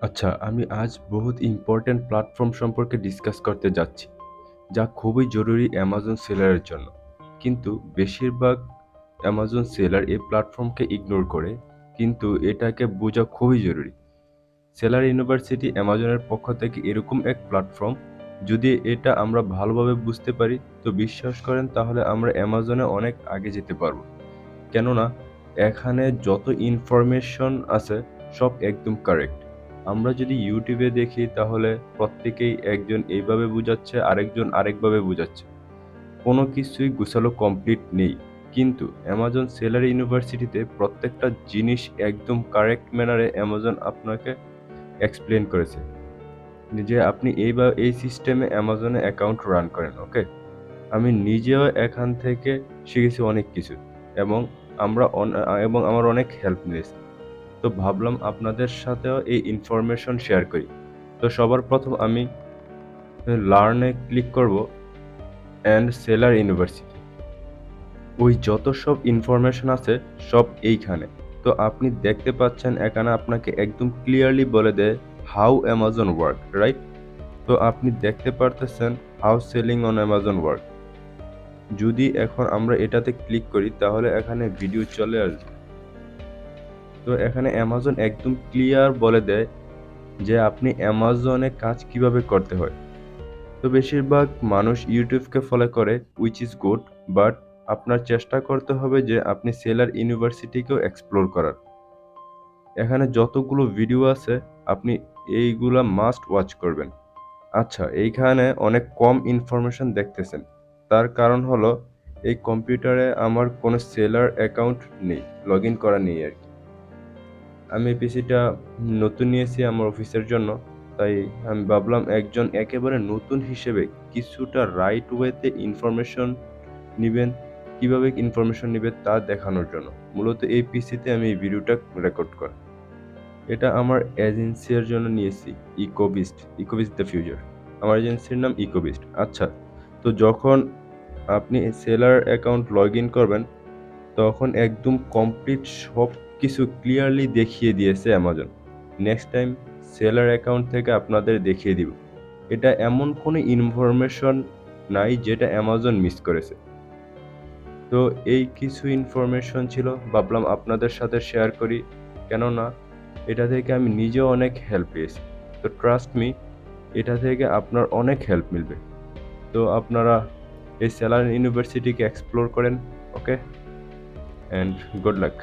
আচ্ছা, আমি আজ বহুত ইম্পর্ট্যান্ট প্ল্যাটফর্ম সম্পর্কে ডিসকাস করতে যাচ্ছি, যা খুবই জরুরি অ্যামাজন সেলারের জন্য। কিন্তু বেশিরভাগ অ্যামাজন সেলার এই প্ল্যাটফর্মকে ইগনোর করে, কিন্তু এটাকে বোঝা খুবই জরুরি। সেলার ইউনিভার্সিটি অ্যামাজনের পক্ষ থেকে এরকম এক প্ল্যাটফর্ম, যদি এটা আমরা ভালোভাবে বুঝতে পারি তো বিশ্বাস করেন তাহলে আমরা অ্যামাজনে অনেক আগে যেতে পারবো। কেননা এখানে যত ইনফরমেশন আছে সব একদম কারেক্ট। আমরা যদি ইউটিউবে দেখি তাহলে প্রত্যেকেই একজন এইভাবে বুঝাচ্ছে, আরেকজন আরেকভাবে বুঝাচ্ছে, কোনো কিছুই গুছালো কমপ্লিট নেই। কিন্তু অ্যামাজন সেলার ইউনিভার্সিটিতে প্রত্যেকটা জিনিস একদম কারেক্ট ম্যানারে অ্যামাজন আপনাকে এক্সপ্লেন করেছে যে আপনি এই সিস্টেমে অ্যামাজনে অ্যাকাউন্ট রান করেন। ওকে, আমি নিজেও এখান থেকে শিখেছি অনেক কিছু, এবং এবং আমার অনেক হেল্প মিলেছে। তো ভাবলাম আপনাদের সাথেও এই ইনফরমেশন শেয়ার করি। তো সবার প্রথম আমি লার্নে ক্লিক করব, অ্যান্ড সেলার ইউনিভার্সিটি, ওই যত সব ইনফরমেশন আছে সব এইখানে। তো আপনি দেখতে পাচ্ছেন এখানে আপনাকে একদম ক্লিয়ারলি বলে দেয় হাউ অ্যামাজন ওয়ার্ক, রাইট? তো আপনি দেখতে পারতেছেন how selling on Amazon work. যদি এখন আমরা এটাতে ক্লিক করি তাহলে এখানে ভিডিও চলে আসবে। তো এখানে অ্যামাজন একদম ক্লিয়ার বলে দেয় যে আপনি অ্যামাজনে কাজ কিভাবে করতে হয়। তো বেশিরভাগ মানুষ ইউটিউবকে ফলো করে, উইচ ইজ গুড, বাট আপনার চেষ্টা করতে হবে যে আপনি সেলার ইউনিভার্সিটিকেও এক্সপ্লোর করার। এখানে যতগুলো ভিডিও আছে আপনি এইগুলা মাস্ট ওয়াচ করবেন। আচ্ছা, এইখানে অনেক কম ইনফরমেশন দেখতেছেন, তার কারণ হলো এই কম্পিউটারে আমার কোনো সেলার অ্যাকাউন্ট নেই, লগ ইন করা নেই আর কি। আমি এই পিসিটা নতুন নিয়েছি আমার অফিসের জন্য, তাই আমি ভাবলাম একজন একেবারে নতুন হিসেবে কিছুটা রাইট ওয়েতে ইনফরমেশন নেবেন, কীভাবে ইনফরমেশন নেবে তা দেখানোর জন্য মূলত এই পিসিতে আমি এই ভিডিওটা রেকর্ড করা। এটা আমার এজেন্সির জন্য নিয়েছি, ইকোবিস্ট দ্য ফিউচার। আমার এজেন্সির নাম ইকোবিস্ট। আচ্ছা, তো যখন আপনি সেলার অ্যাকাউন্ট লগ ইন করবেন তখন একদম কমপ্লিট সব কিছু ক্লিয়ারলি দেখিয়ে দিয়েছে Amazon. Next time seller account থেকে আপনাদের দেখিয়ে দিব। এটা এমন কোনো ইনফরমেশন নাই যেটা অ্যামাজন মিস করেছে। তো এই কিছু ইনফরমেশন ছিল, ভাবলাম আপনাদের সাথে শেয়ার করি, কেননা এটা থেকে আমি নিজেও অনেক হেল্প পেয়েছি। তো ট্রাস্ট মি, এটা থেকে আপনার অনেক হেল্প মিলবে। তো আপনারা এই সেলার ইউনিভার্সিটিকে এক্সপ্লোর করেন। ওকে, অ্যান্ড গুড লাক।